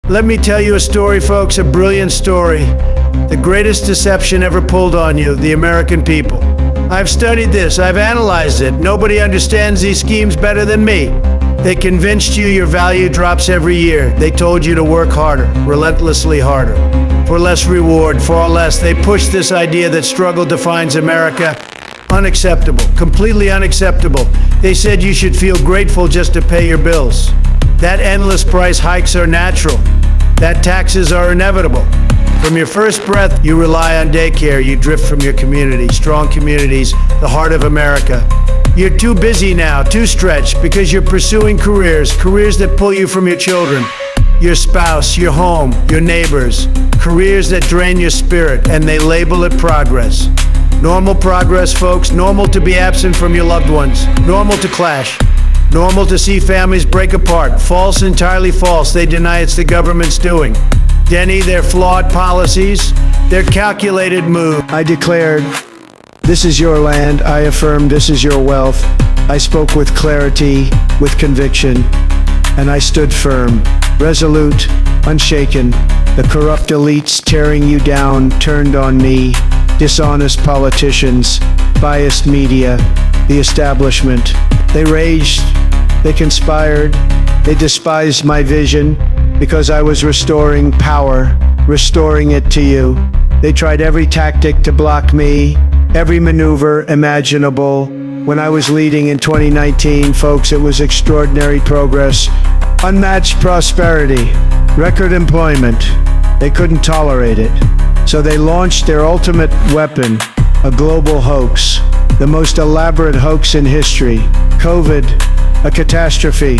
Let me tell you a story, folks, a brilliant story. The greatest deception ever pulled on you, the American people. I've studied this, I've analyzed it. Nobody understands these schemes better than me. They convinced you your value drops every year. They told you to work harder, relentlessly harder, for less reward, for less. They pushed this idea that struggle defines America. Unacceptable, completely unacceptable. They said you should feel grateful just to pay your bills. That endless price hikes are natural. That taxes are inevitable. From your first breath, you rely on daycare. You drift from your community, strong communities, the heart of America. You're too busy now, too stretched, because you're pursuing careers that pull you from your children, your spouse, your home, your neighbors, careers that drain your spirit, and they label it progress. Normal progress, folks, normal to be absent from your loved ones, normal to clash, normal to see families break apart. False, entirely false. They deny it's the government's doing. Denny, their flawed policies, their calculated move. I declared, this is your land. I affirmed, this is your wealth. I spoke with clarity, with conviction, and I stood firm, resolute, unshaken. The corrupt elites tearing you down turned on me. Dishonest politicians, biased media, the establishment. They raged, they conspired, they despised my vision because I was restoring power, restoring it to you. They tried every tactic to block me, every maneuver imaginable. When I was leading in 2019, folks, it was extraordinary progress, unmatched prosperity, record employment. They couldn't tolerate it. So they launched their ultimate weapon, a global hoax, the most elaborate hoax in history. COVID, a catastrophe,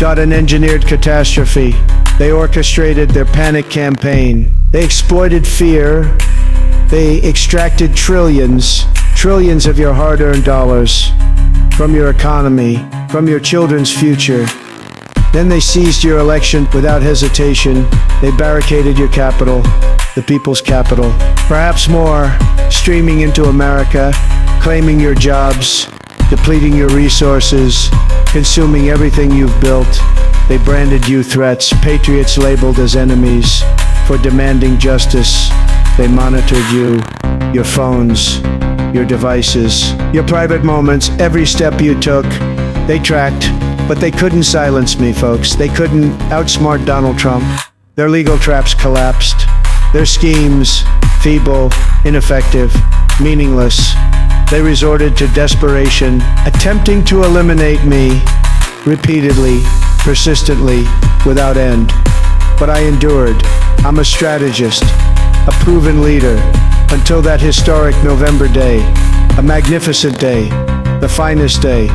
an engineered catastrophe. They orchestrated their panic campaign. They exploited fear. They extracted trillions of your hard-earned dollars from your economy, from your children's future. Then they seized your election without hesitation. They barricaded your capital, the people's capital. Perhaps more, streaming into America, claiming your jobs, depleting your resources, consuming everything you've built. They branded you threats, patriots labeled as enemies for demanding justice. They monitored you, your phones, your devices, your private moments, every step you took. They tracked, but they couldn't silence me, folks. They couldn't outsmart Donald Trump. Their legal traps collapsed. Their schemes, feeble, ineffective, meaningless. They resorted to desperation, attempting to eliminate me repeatedly, persistently, without end. But I endured. I'm a strategist, a proven leader, until that historic November day, a magnificent day, the finest day,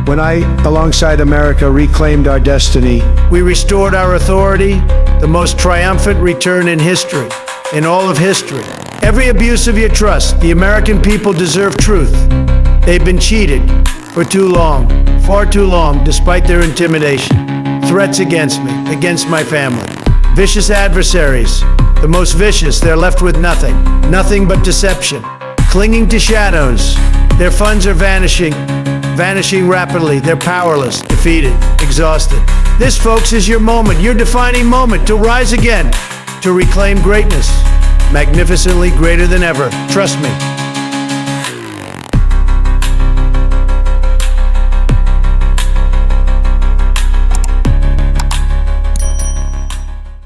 when I, alongside America, reclaimed our destiny. We restored our authority, the most triumphant return in history, in all of history. Every abuse of your trust, the American people deserve truth. They've been cheated for too long, far too long, despite their intimidation. Threats against me, against my family. Vicious adversaries, the most vicious. They're left with nothing but deception. Clinging to shadows. Their funds are vanishing rapidly. They're powerless, defeated, exhausted. This, folks, is your moment, your defining moment to rise again, to reclaim greatness, magnificently greater than ever. Trust me.